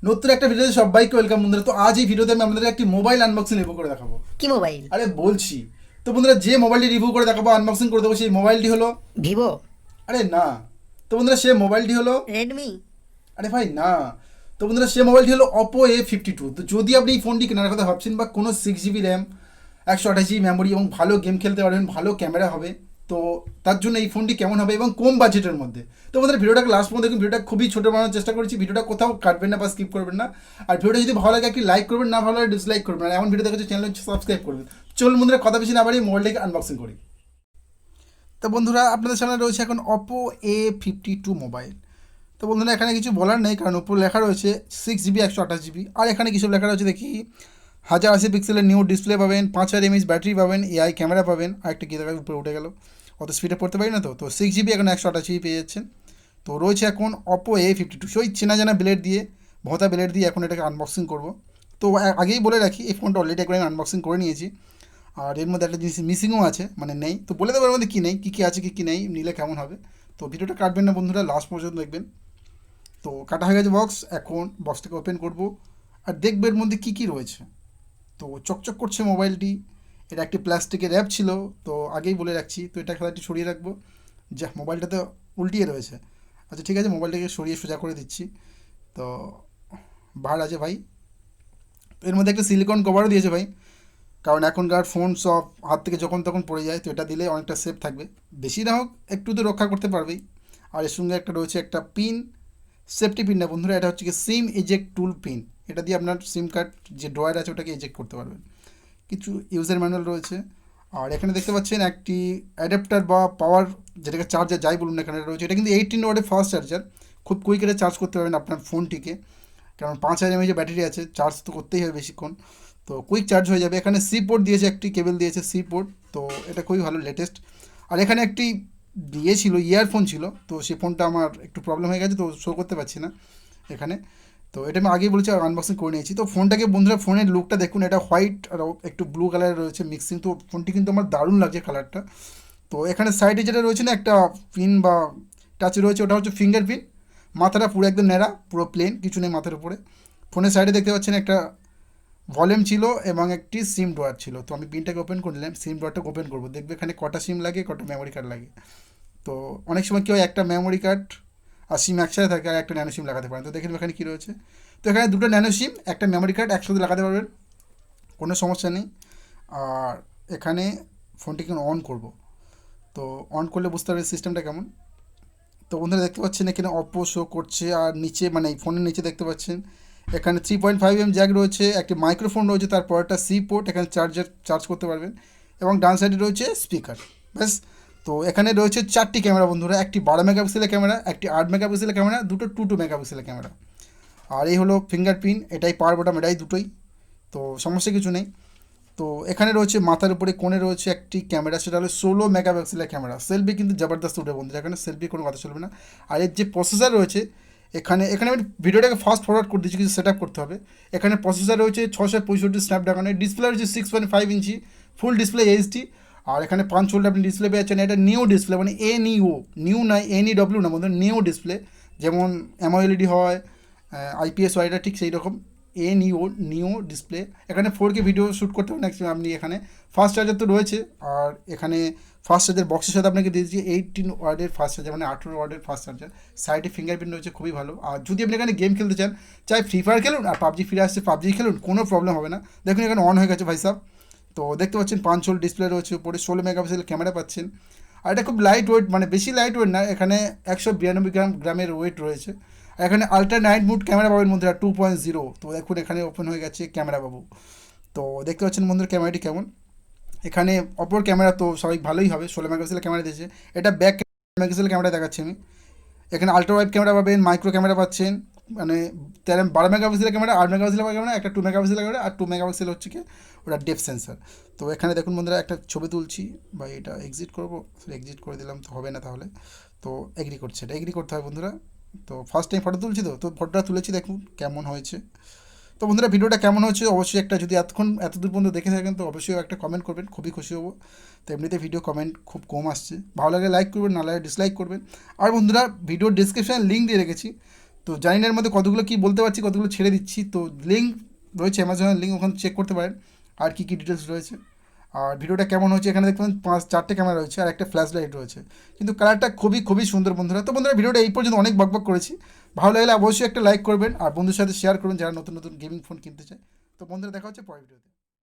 নতুন একটা ভিডিওতে সবাইকে ওয়েলকাম বন্ধুরা। তো আজ এই ভিডিওতে আমি আপনাদের একটি মোবাইল আনবক্সিং রিভিউ করে দেখাবো। কি মোবাইল? আরে বলছি তো বন্ধুরা, যে মোবাইলটি রিভিউ করে দেখাবো, আনবক্সিং করে দেবো, সেই মোবাইলটি হলো, ভিভো? আরে না, তো বন্ধুরা সে মোবাইলটি হলো, রেডমি? আরে ভাই না, তো বন্ধুরা সে মোবাইলটি হলো Oppo A52। তো যদি আপনি এই ফোনটি কেনার কথা ভাবছেন বা কোনো 6 GB র্যাম, 128 GB মেমোরি এবং ভালো গেম খেলতে পারবেন, ভালো ক্যামেরা হবে, তো তার জন্য এই ফোনটি কেমন হবে এবং কম বাজেটের মধ্যে, তো বন্ধুরা ভিডিওটাকে লাস্ট পর্যন্ত দেখুন। ভিডিওটা খুবই ছোটো বানানোর চেষ্টা করেছি, ভিডিওটা কোথাও কাটবেন না বা স্কিপ করবেন না। আর ভিডিওটা যদি ভালো লাগে একটি লাইক করবেন, না ভালো লাগে ডিসলাইক করবেন। আর এমন ভিডিও দেখার চ্যানেল সাবস্ক্রাইব করবেন। চলুন বন্ধুরা কথা বেশি না বাড়িয়ে মোবাইলটাকে আনবক্সিং করি। তো বন্ধুরা আপনাদের সামনে রয়েছে এখন Oppo A52 মোবাইল। তো বন্ধুরা এখানে কিছু বলার নেই, কারণ উপর লেখা রয়েছে 6 GB 128 GB। আর এখানে কিছু লেখা রয়েছে দেখি, 1080 পিক্সেলের নিউ ডিসপ্লে পাবেন, 5000 mAh ব্যাটারি পাবেন, এআই ক্যামেরা পাবেন। আর একটা কী দেখা উপরে উঠে গেল, অত স্পিডে পড়তে পারি না। তো 6 GB এখন 128 GB পেয়ে যাচ্ছেন। তো রয়েছে এখন Oppo A52, সেই চেনা জানা ব্লেড দিয়ে, ভোঁতা ব্লেড দিয়ে এখন এটাকে আনবক্সিং করব। তো আগেই বলে রাখি, এই ফোনটা অলরেডি একবার আমি আনবক্সিং করে নিয়েছি। আর এর মধ্যে একটা জিনিস মিসিংও আছে, মানে নেই, তো বলে দেবো এর মধ্যে কী নেই, কী কী আছে, কী কী নেই, নিলে কেমন হবে। তো ভিডিওটা কাটবেন না বন্ধুরা, লাস্ট পর্যন্ত দেখবেন। তো কাটা হয়ে গেছে বক্স, এখন বক্সটাকে ওপেন করব আর দেখবে এর মধ্যে কী কী রয়েছে। তো চকচক করছে মোবাইলটি, এটা একটি প্লাস্টিকের র্যাপ ছিল, তো আগেই বলে রাখছি। তো এটা খেলাটি সরিয়ে রাখবো, যা মোবাইলটা তো উল্টিয়ে রয়েছে। আচ্ছা ঠিক আছে, মোবাইলটাকে সরিয়ে সোজা করে দিচ্ছি। তো বার আছে ভাই, এর মধ্যে একটা সিলিকন কভারও দিয়েছে ভাই, কারণ এখনকার ফোন সব হাত থেকে যখন তখন পড়ে যায়, তো এটা দিলে অনেকটা সেফ থাকবে, বেশি না হোক একটু তো রক্ষা করতে পারবেই। আর এর সঙ্গে একটা রয়েছে একটা পিন, সেফটি পিন না বন্ধুরা, এটা হচ্ছে কি সিম ইজেক্ট টুল পিন। এটা দিয়ে আপনার সিম কার্ড যে ড্রয়ার আছে ওটাকে ইজেক্ট করতে পারবেন। কিছু ইউজার ম্যানুয়াল রয়েছে। আর এখানে দেখতে পাচ্ছেন একটি অ্যাডাপ্টার বা পাওয়ার, যেটাকে চার্জার যাই বলুন না এখানে রয়েছে। এটা কিন্তু 18 ওয়াটের ফাস্ট চার্জার, খুব কুইক চার্জ করতে পারবেন আপনার ফোনটিকে, কারণ 5000 mAh যে ব্যাটারি আছে, চার্জ তো করতেই হবে বেশিক্ষণ। তো কুইক চার্জ হয়ে যাবে। এখানে সি পোর্ট দিয়েছে, একটি কেবল দিয়েছে সি পোর্ট, তো এটা খুবই ভালো, লেটেস্ট। আর এখানে একটি ছিল, ইয়ারফোন ছিল, তো সেই ফোনটা আমার একটু প্রবলেম হয়ে গেছে, তো শো করতে পারছি না এখানে। তো এটা আমি আগেই বলেছি, আনবক্সিং করে নিয়েছি। তো ফোনটাকে বন্ধুরা, ফোনের লুকটা দেখুন, এটা হোয়াইট আর একটু ব্লু কালারের রয়েছে মিক্সিং, তো ফোনটি কিন্তু আমার দারুণ লাগছে কালারটা। তো এখানে সাইডে যেটা রয়েছে না, একটা পিন বা টাচ রয়েছে, ওটা হচ্ছে ফিঙ্গার প্রিন্ট। মাথাটা পুরো একদম ন্যাড়া, পুরো প্লেন, কিছু নেই মাথার উপরে। ফোনের সাইডে দেখতে পাচ্ছেন একটা ভলিউম ছিল এবং একটি সিম ড্রয়ার ছিল। তো আমি পিনটাকে ওপেন করে নিলাম, সিম ড্রয়ারটাকে ওপেন করবো, দেখবে এখানে কটা সিম লাগে, কটা মেমোরি কার্ড লাগে। তো অনেক সময় কী হয়, একটা মেমোরি কার্ড আর সিম একসাথে থাকে, আর একটা ন্যানো সিম লাগাতে পারেন। তো দেখেন এখানে কী রয়েছে। তো এখানে দুটো ন্যানো সিম, একটা মেমোরি কার্ড একসাথে লাগাতে পারবেন, কোনো সমস্যা নেই। আর এখানে ফোনটিকে অন করব, তো অন করলে বুঝতে পারবেন সিস্টেমটা কেমন। তো বন্ধুরা দেখতে পাচ্ছেন এখানে অপো শো করছে, আর নিচে মানে এই ফোনের নিচে দেখতে পাচ্ছেন এখানে 3.5 mm জ্যাক রয়েছে, একটি মাইক্রোফোন রয়েছে, তারপর একটা সি পোর্ট, এখানে চার্জ করতে পারবেন, এবং ডান সাইডে রয়েছে স্পিকার, ব্যাস। তো এখানে রয়েছে 4টি ক্যামেরা বন্ধুরা, একটি 12 মেগাপিক্সেলের ক্যামেরা, একটি 8 মেগাপিক্সেলের ক্যামেরা, দুটো 2 2 মেগাপিক্সেলের ক্যামেরা। আর এই হলো ফিঙ্গারপ্রিন্ট, এটাই পাওয়ার বাটন, এটাই দুটোই, তো সমস্যা কিছু নেই। তো এখানে রয়েছে মাথার উপরে কোণে রয়েছে একটি ক্যামেরা, সেটা হলো 16 মেগাপিক্সেলের ক্যামেরা। সেলফি কিন্তু জবরদস্ত উঠে বন্ধুরা, এখানে সেলফি কোনো কথা চলবে না। আর এর যে প্রসেসর রয়েছে, এখানে এখানে আমি ভিডিওটাকে ফাস্ট ফরওয়ার্ড করে দিচ্ছি, কিছু সেট আপ করতে হবে। এখানে প্রসেসর রয়েছে 665 স্ন্যাপড্রাগনের, ডিসপ্লে রয়েছে 6.5 ইঞ্চি ফুল ডিসপ্লে এইচডি। আর এখানে 5 ভোল্ট আপনি ডিসপ্লে পেয়েছেন, এটা নিউ ডিসপ্লে, মানে নিউ, নিউ নয় NEW না বন্ধু, নিউ ডিসপ্লে। যেমন অ্যামোএলইডি হয়, আইপিএস হয়, এটা ঠিক সেই রকম নিউ, নিউ ডিসপ্লে। এখানে 4K ভিডিও শ্যুট করতে হবে ম্যাক্সিমাম আপনি। এখানে ফাস্ট চার্জার তো রয়েছে, আর এখানে ফাস্ট চার্জার বক্সের সাথে আপনাকে দিয়ে দিচ্ছি 18 ওয়াটের ফাস্ট চার্জার, মানে 18 ওয়াটের ফাস্ট চার্জার। সাইডে ফিঙ্গারপ্রিন্ট রয়েছে, খুবই ভালো। আর যদি আপনি এখানে গেম খেলতে চান, চাই ফ্রি ফায়ার খেলুন আর পাবজি ফিরে আসছে পাবজি খেলুন, কোনো প্রবলেম হবে না। দেখুন এখানে অন হয়ে গেছে ভাই সাহেব। তো দেখতে পাচ্ছেন 5 ভোল্ট ডিসপ্লে রয়েছে উপরে, 16 মেগাপিক্সেল ক্যামেরা পাচ্ছেন। আর এটা খুব লাইট ওয়েট, মানে বেশি লাইট ওয়েট না, এখানে 192 গ্রামের ওয়েট রয়েছে। আর এখানে আলট্রা নাইট মুড ক্যামেরা পাবেন বন্ধুরা 2.0। তো দেখুন এখানে ওপেন হয়ে গেছে ক্যামেরা বাবু। তো দেখতে পাচ্ছেন বন্ধুরা ক্যামেরাটি কেমন। এখানে অপর ক্যামেরা তো স্বাভাবিক ভালোই হবে, 16 মেগাপিক্সেলের ক্যামেরা দিয়েছে, এটা ব্যাক মেগাপিক্সেলের ক্যামেরা দেখাচ্ছি আমি। এখানে আলট্রা ওয়াইড ক্যামেরা পাবেন, মাইক্রো ক্যামেরা পাচ্ছেন, মানে 12 মেগাপিক্সেলের ক্যামেরা, 8 মেগাপিক্সেলের ক্যামেরা, একটা 2 মেগাপিক্সেলের ক্যামেরা, আর 2 মেগাপিক্সেল হচ্ছে কি ওটা ডেপ সেন্সার। তো এখানে দেখুন বন্ধুরা একটা ছবি তুলছি, বা এটা এক্সিট করবো, এক্সিট করে দিলাম তো হবে না তাহলে। তো এগ্রি করছে, এটা এগ্রি করতে হয় বন্ধুরা। তো ফার্স্ট টাইম ফটো তুলছি, তো ফটোটা তুলেছি, দেখুন কেমন হয়েছে। তো বন্ধুরা ভিডিওটা কেমন হচ্ছে অবশ্যই একটা, যদি এতক্ষণ এত দূর পর্যন্ত দেখে থাকেন তো অবশ্যই একটা কমেন্ট করবেন, খুবই খুশি হবো। তো এমনিতে ভিডিও কমেন্ট খুব কম আসছে, ভালো লাগে লাইক করবেন, না লাগে ডিসলাইক করবেন। আর বন্ধুরা ভিডিওর ডিসক্রিপশানে লিঙ্ক দিয়ে রেখেছি, তো জানি না এর মধ্যে কতগুলো কী বলতে পারছি, কতগুলো ছেড়ে দিচ্ছি। তো লিঙ্ক রয়েছে, অ্যামাজনের লিঙ্ক, ওখানে চেক করতে পারেন আর কী কী ডিটেলস রয়েছে। আর ভিডিওটা কেমন হচ্ছে, এখানে দেখতে পাবেন 4টে ক্যামেরা রয়েছে আর একটা ফ্ল্যাশ লাইট রয়েছে, কিন্তু কালারটা খুবই খুবই সুন্দর বন্ধুরা। তো বন্ধুরা ভিডিওটা এই পর্যন্ত অনেক বকবক করেছি, ভালো লাগলে অবশ্যই একটা লাইক করবেন আর বন্ধুর সাথে শেয়ার করুন যারা নতুন নতুন গেমিং ফোন কিনতে চায়। তো বন্ধুরা দেখা হচ্ছে পরের ভিডিওতে।